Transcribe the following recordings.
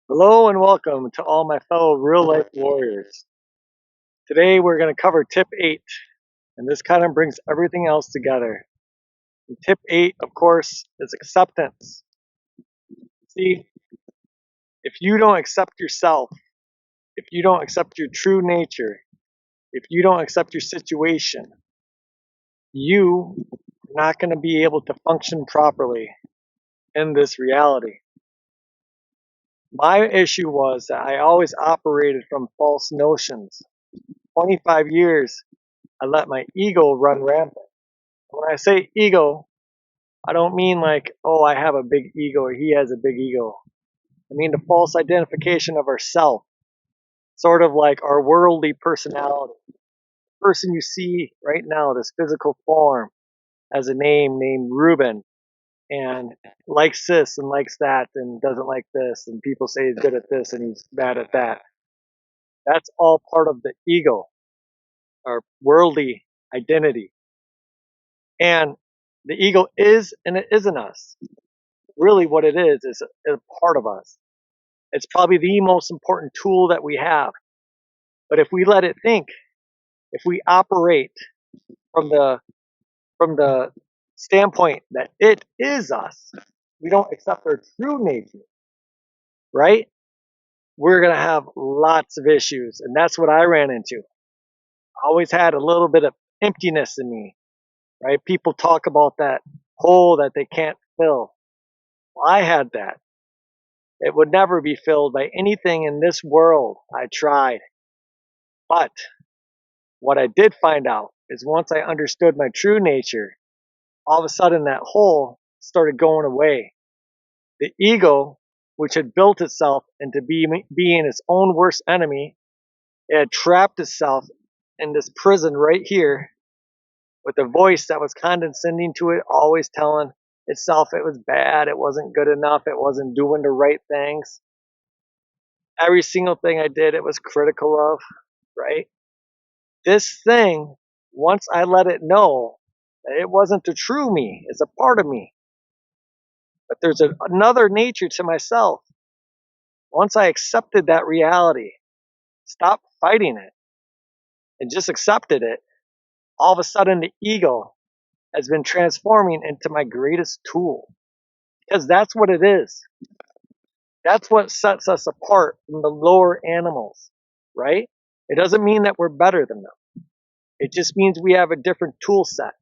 Hello and welcome to all my fellow real life warriors. Today we're going to cover tip 8, and this kind of brings everything else together. And tip 8, of course, is acceptance. See, if you don't accept yourself, if you don't accept your true nature, if you don't accept your situation, you are not going to be able to function properly in this reality. My issue was that I always operated from false notions. 25 years, I let my ego run rampant. When I say ego, I don't mean like, oh, I have a big ego or he has a big ego. I mean the false identification of ourself, sort of like our worldly personality. The person you see right now, this physical form, has a name named Ruben and likes this and likes that and doesn't like this, and people say he's good at this and he's bad at that. That's all part of the ego, our worldly identity. And the ego is and it isn't us. Really what it is a part of us. It's probably the most important tool that we have. But if we let it think, if we operate from the standpoint that it is us, we don't accept our true nature, right? We're gonna have lots of issues, and that's what I ran into. I always had a little bit of emptiness in me, right? People talk about that hole that they can't fill. Well, I had that. It would never be filled by anything in this world. I tried. But what I did find out is once I understood my true nature, all of a sudden that hole started going away. The ego, which had built itself into being its own worst enemy, it had trapped itself in this prison right here with a voice that was condescending to it, always telling itself it was bad, it wasn't good enough, it wasn't doing the right things. Every single thing I did, it was critical of, right? This thing, once I let it know that it wasn't the true me, it's a part of me, but there's another nature to myself. Once I accepted that reality, stopped fighting it, and just accepted it, all of a sudden the ego has been transforming into my greatest tool. Because that's what it is. That's what sets us apart from the lower animals, right? It doesn't mean that we're better than them. It just means we have a different tool set.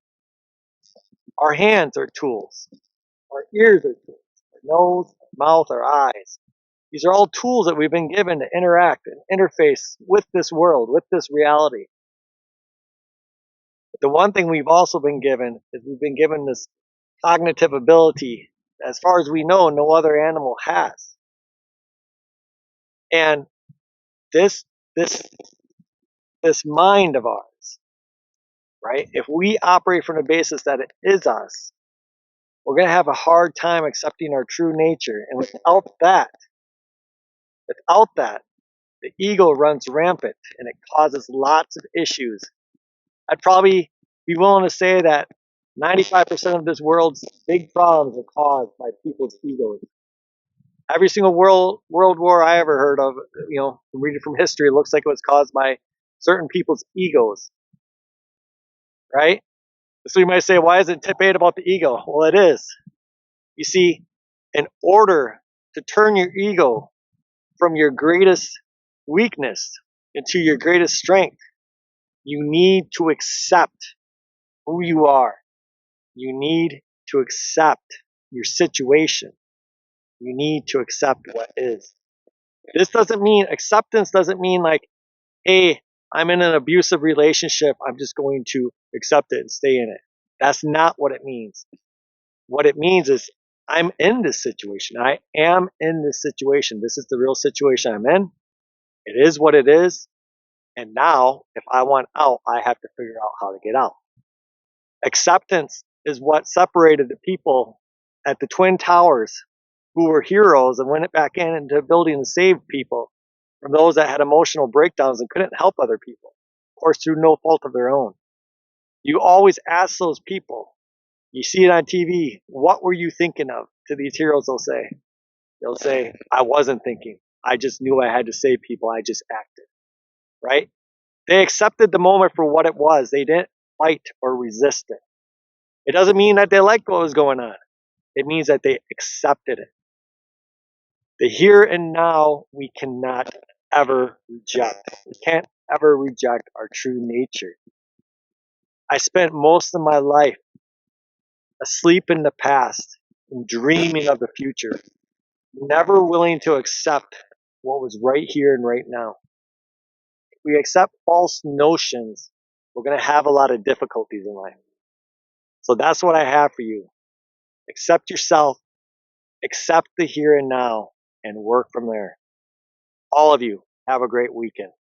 Our hands are tools. Our ears are tools. Our nose, our mouth, our eyes. These are all tools that we've been given to interact and interface with this world, with this reality. But the one thing we've also been given is we've been given this cognitive ability, as far as we know, no other animal has. And this this this mind of ours, right? If we operate from the basis that it is us, we're going to have a hard time accepting our true nature. And without that, the ego runs rampant and it causes lots of issues. I'd probably be willing to say that 95% of this world's big problems are caused by people's egos. Every single world war I ever heard of, reading from history, it looks like it was caused by certain people's egos, right? So you might say, why is it tip 8 about the ego? Well, it is. You see, in order to turn your ego from your greatest weakness into your greatest strength, you need to accept who you are. You need to accept your situation. You need to accept what is. This doesn't mean acceptance doesn't mean like, hey, I'm in an abusive relationship. I'm just going to accept it and stay in it. That's not what it means. What it means is I'm in this situation. I am in this situation. This is the real situation I'm in. It is what it is. And now, if I want out, I have to figure out how to get out. Acceptance is what separated the people at the Twin Towers who were heroes and went back into the building and saved people from those that had emotional breakdowns and couldn't help other people, of course, through no fault of their own. You always ask those people, you see it on TV, what were you thinking of? To these heroes, they'll say, I wasn't thinking. I just knew I had to save people. I just acted, right? They accepted the moment for what it was. They didn't fight or resist it. It doesn't mean that they liked what was going on. It means that they accepted it. The here and now we cannot ever reject. We can't ever reject our true nature. I spent most of my life asleep in the past and dreaming of the future, never willing to accept what was right here and right now. If we accept false notions, we're going to have a lot of difficulties in life. So that's what I have for you. Accept yourself, accept the here and now, and work from there. All of you, have a great weekend.